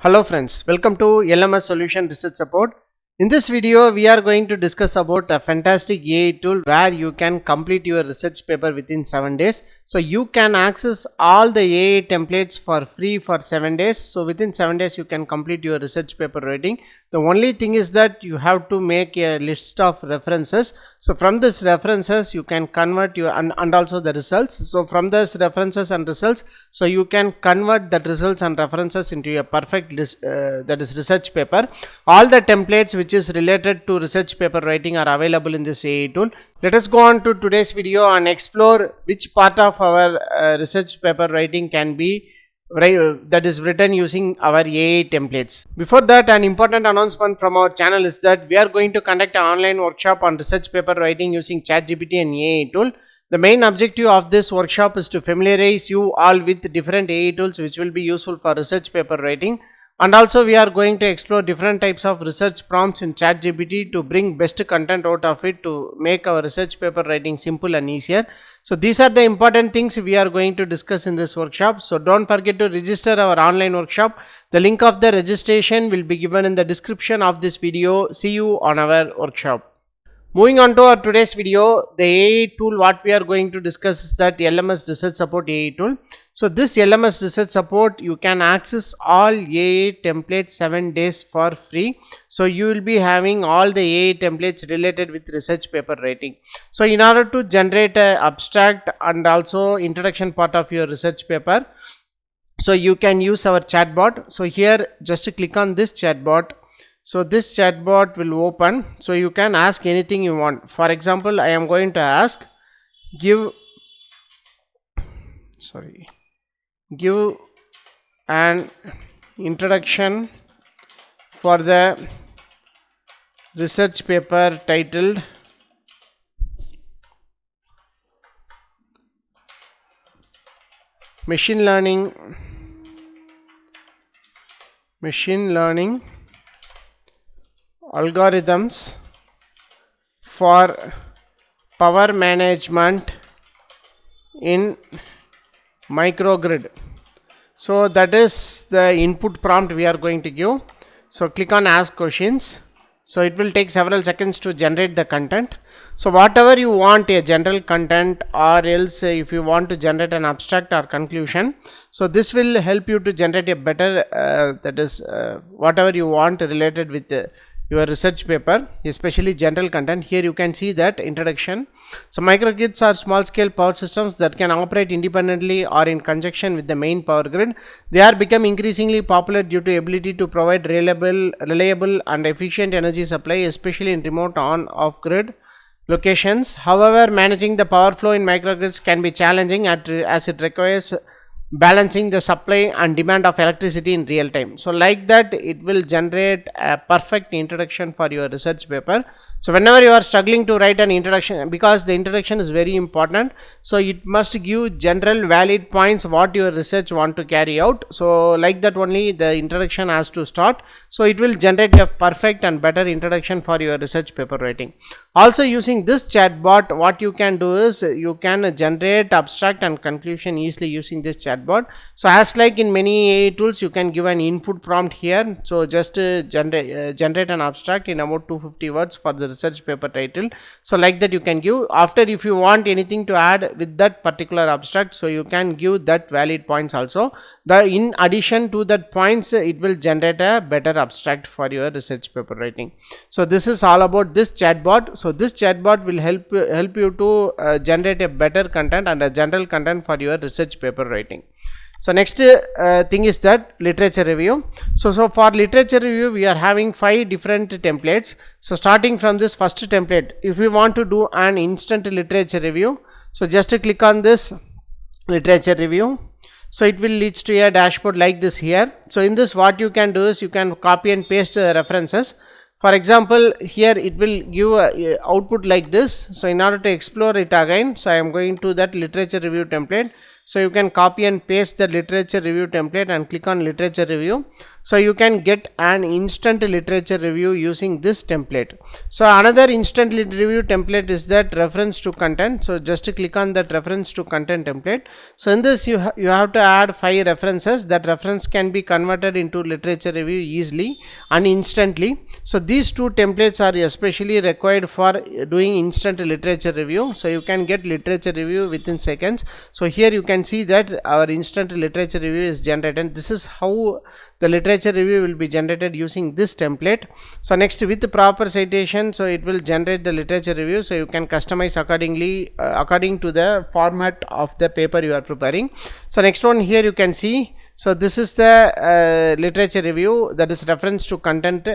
Hello friends, welcome to LMS Solution Research Support. In this video, we are going to discuss about a fantastic AI tool where you can complete your research paper within 7 days. So you can access all the AI templates for free for 7 days. So within 7 days, you can complete your research paper writing. The only thing is that you have to make a list of references. So from this references, you can convert your and also the results. So from this references and results, so you can convert the results and references into a perfect list, that is research paper. All the templates which is related to research paper writing are available in this AI tool. Let us go on to today's video and explore which part of our research paper writing can be that is written using our AI templates. Before that, an important announcement from our channel is that we are going to conduct an online workshop on research paper writing using ChatGPT and AI tool. The main objective of this workshop is to familiarize you all with different AI tools which will be useful for research paper writing. And also we are going to explore different types of research prompts in ChatGPT to bring best content out of it to make our research paper writing simple and easier. So these are the important things we are going to discuss in this workshop. So don't forget to register our online workshop. The link of the registration will be given in the description of this video. See you on our workshop. Moving on to our today's video, the AI tool what we are going to discuss is that LMS Research Support AI tool. So this LMS Research Support, you can access all AI templates 7 days for free. So you will be having all the AI templates related with research paper writing. So in order to generate an abstract and also introduction part of your research paper, so you can use our chatbot. So here just click on this chatbot. So this chatbot will open, so you can ask anything you want. For example, I am going to ask give an introduction for the research paper titled machine learning algorithms for power management in microgrid. So that is the input prompt we are going to give. So click on ask questions. So it will take several seconds to generate the content. So whatever you want, a general content, or else if you want to generate an abstract or conclusion, so this will help you to generate a better whatever you want related with your research paper, especially general content. Here you can see that introduction. So microgrids are small scale power systems that can operate independently or in conjunction with the main power grid. They are becoming increasingly popular due to ability to provide reliable and efficient energy supply, especially in remote on-off grid locations. However, managing the power flow in microgrids can be challenging as it requires balancing the supply and demand of electricity in real time. So like that, it will generate a perfect introduction for your research paper. So whenever you are struggling to write an introduction, because the introduction is very important, so it must give general valid points what your research want to carry out. So like that only the introduction has to start. So it will generate a perfect and better introduction for your research paper writing. Also using this chatbot, what you can do is you can generate abstract and conclusion easily using this chatbot. So as like in many AI tools, you can give an input prompt here. So just generate an abstract in about 250 words for the research paper title. So like that you can give. After, if you want anything to add with that particular abstract, so you can give that valid points also. In addition to that points, it will generate a better abstract for your research paper writing. So this is all about this chatbot. So this chatbot will help you to generate a better content and a general content for your research paper writing. So next thing is that literature review. So for literature review, we are having 5 different templates. So starting from this first template, if we want to do an instant literature review, so just click on this literature review. So it will lead to a dashboard like this here. So in this, what you can do is you can copy and paste the references. For example, here it will give a output like this. So in order to explore it again, so I am going to that literature review template. So you can copy and paste the literature review template and click on literature review. So you can get an instant literature review using this template. So another instant review template is that reference to content. So just to click on that reference to content template. So in this you have to add 5 references. That reference can be converted into literature review easily and instantly. So these 2 templates are especially required for doing instant literature review. So you can get literature review within seconds. So here you can see that our instant literature review is generated. This is how the literature review will be generated using this template. So next, with the proper citation, so it will generate the literature review. So you can customize accordingly according to the format of the paper you are preparing. So next one, here you can see, so this is the literature review, that is reference to content.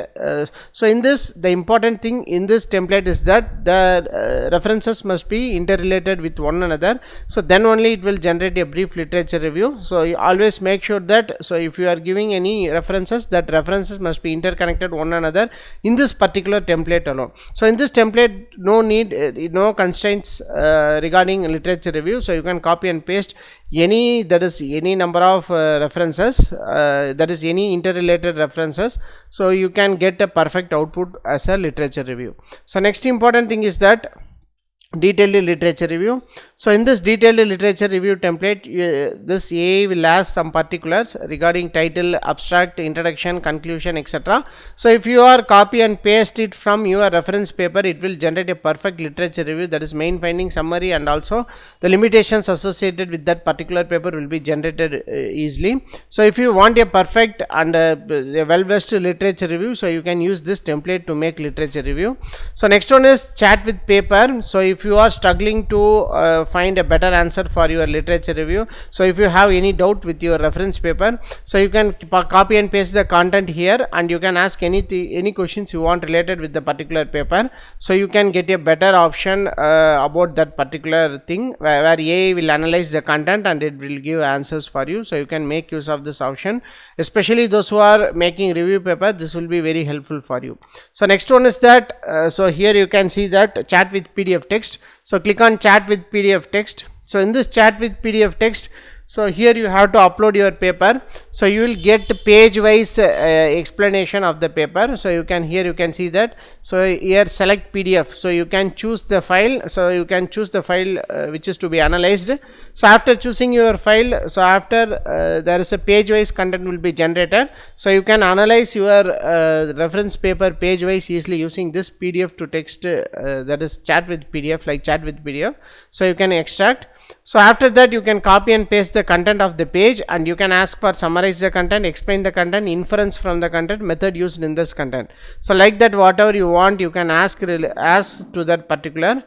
So in this, the important thing in this template is that the references must be interrelated with one another. So then only it will generate a brief literature review. So you always make sure that, so if you are giving any references, that references must be interconnected one another in this particular template alone. So in this template, no need, no constraints regarding literature review. So you can copy and paste any, that is any number of references, that is any interrelated references. So you can get a perfect output as a literature review. So next important thing is that detailed literature review. So in this detailed literature review template, this AI will ask some particulars regarding title, abstract, introduction, conclusion, etc. So if you are copy and paste it from your reference paper, it will generate a perfect literature review, that is main finding, summary, and also the limitations associated with that particular paper will be generated easily. So if you want a perfect and a well-versed literature review, so you can use this template to make literature review. So next one is chat with paper. So if you are struggling to find a better answer for your literature review, so if you have any doubt with your reference paper, so you can copy and paste the content here, and you can ask any questions you want related with the particular paper. So you can get a better option about that particular thing, where AI will analyze the content and it will give answers for you. So you can make use of this option, especially those who are making review paper. This will be very helpful for you. So next one is that, so here you can see that chat with PDF text. So click on chat with PDF text. So in this chat with PDF text, so here you have to upload your paper. So you will get page wise explanation of the paper. So you can, here you can see that, so here select PDF. So you can choose the file. So you can choose the file which is to be analyzed. So after choosing your file, so after there is a page wise content will be generated. So you can analyze your reference paper page wise easily using this PDF to text, that is chat with PDF, like chat with PDF. So you can extract. So after that, you can copy and paste the content of the page, and you can ask for summarize the content, explain the content, inference from the content, method used in this content. So like that, whatever you want, you can ask to that particular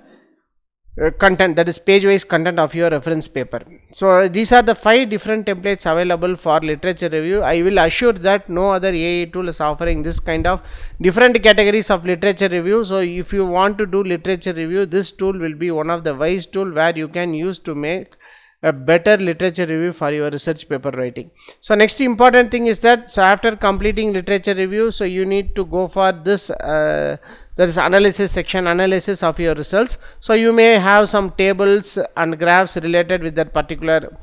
content, that is page wise content of your reference paper. So these are the 5 different templates available for literature review. I will assure that no other AI tool is offering this kind of different categories of literature review. So if you want to do literature review, this tool will be one of the wise tool where you can use to make a better literature review for your research paper writing. So next important thing is that, so after completing literature review, so you need to go for this there is analysis section, analysis of your results. So you may have some tables and graphs related with that particular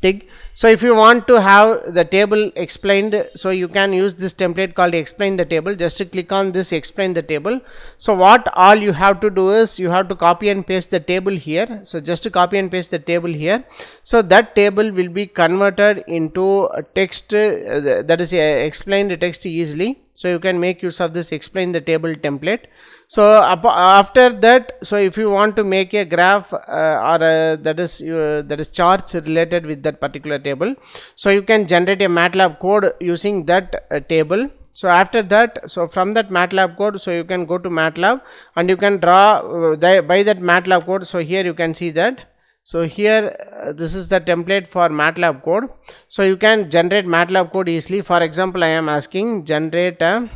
thing. So if you want to have the table explained, so you can use this template called explain the table. Just to click on this explain the table. So what all you have to do is you have to copy and paste the table here. So just to copy and paste the table here. So that table will be converted into a text, that is explained text easily. So you can make use of this explain the table template. So after that, so if you want to make a graph or that is charts related with that particular table, so you can generate a MATLAB code using that table. So after that, so from that MATLAB code, so you can go to MATLAB and you can draw by that MATLAB code. So here you can see that. So here this is the template for MATLAB code. So you can generate MATLAB code easily. For example, I am asking generate a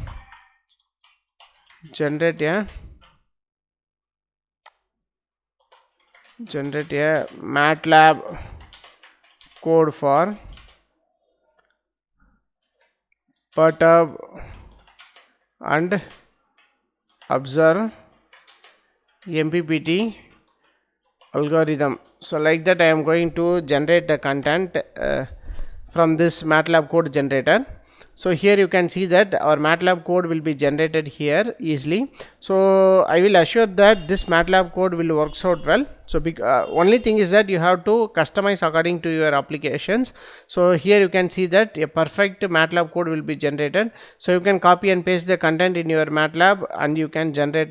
MATLAB code for perturb and observe MPPT algorithm. So like that, I am going to generate the content from this MATLAB code generator. So here you can see that our MATLAB code will be generated here easily. So I will assure that this MATLAB code will works out well. So only thing is that you have to customize according to your applications. So here you can see that a perfect MATLAB code will be generated. So you can copy and paste the content in your MATLAB, and you can generate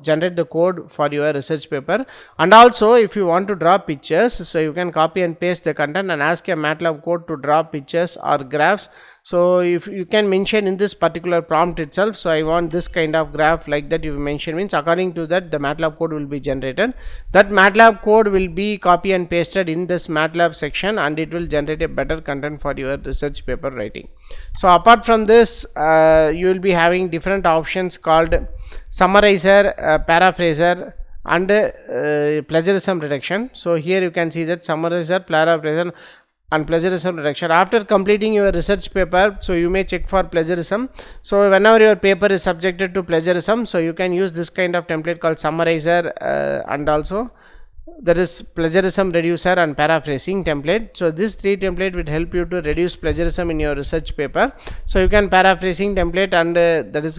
generate the code for your research paper. And also if you want to draw pictures, so you can copy and paste the content and ask a MATLAB code to draw pictures or graphs. So if you can mention in this particular prompt itself, so I want this kind of graph, like that you mention, means according to that the MATLAB code will be generated. That MATLAB code will be copy and pasted in this MATLAB section, and it will generate a better content for your research paper writing. So apart from this, you will be having different options called summarizer, paraphraser, and plagiarism reduction. So here you can see that summarizer, paraphraser, and plagiarism reduction. After completing your research paper, so you may check for plagiarism. So whenever your paper is subjected to plagiarism, so you can use this kind of template called summarizer, and also there is plagiarism reducer and paraphrasing template. So this three template will help you to reduce plagiarism in your research paper. So you can paraphrasing template and that is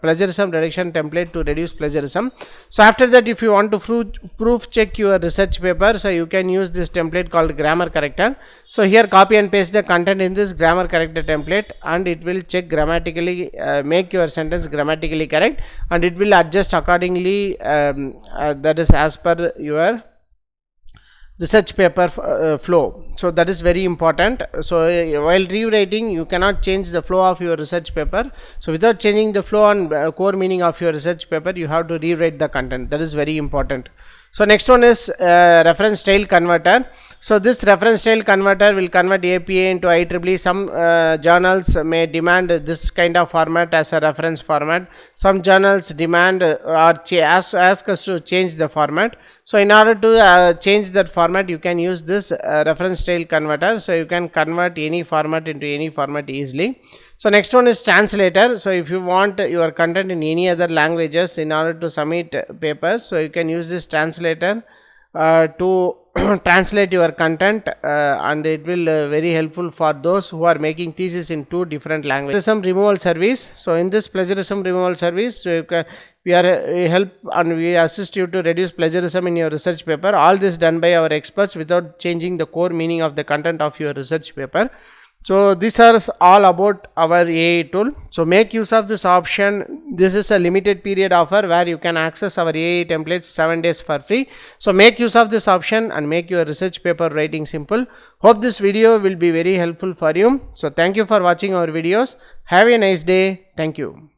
plagiarism reduction template to reduce plagiarism. So after that, if you want to proof check your research paper, so you can use this template called grammar corrector. So here copy and paste the content in this grammar corrector template, and it will check grammatically, make your sentence grammatically correct, and it will adjust accordingly, that is as per your research paper flow. So that is very important. So while rewriting, you cannot change the flow of your research paper. So without changing the flow and core meaning of your research paper, you have to rewrite the content. That is very important. So next one is reference style converter. So this reference style converter will convert APA into IEEE. Some journals may demand this kind of format as a reference format. Some journals demand or ask us to change the format. So in order to change that format, you can use this reference style converter. So you can convert any format into any format easily. So next one is translator. So if you want your content in any other languages in order to submit papers, so you can use this translator to translate your content, and it will very helpful for those who are making thesis in 2 different languages. Plagiarism removal service. So in this plagiarism removal service, so we help and we assist you to reduce plagiarism in your research paper. All this done by our experts without changing the core meaning of the content of your research paper. So these are all about our AI tool. So make use of this option. This is a limited period offer where you can access our AI templates 7 days for free. So make use of this option and make your research paper writing simple. Hope this video will be very helpful for you. So thank you for watching our videos. Have a nice day. Thank you.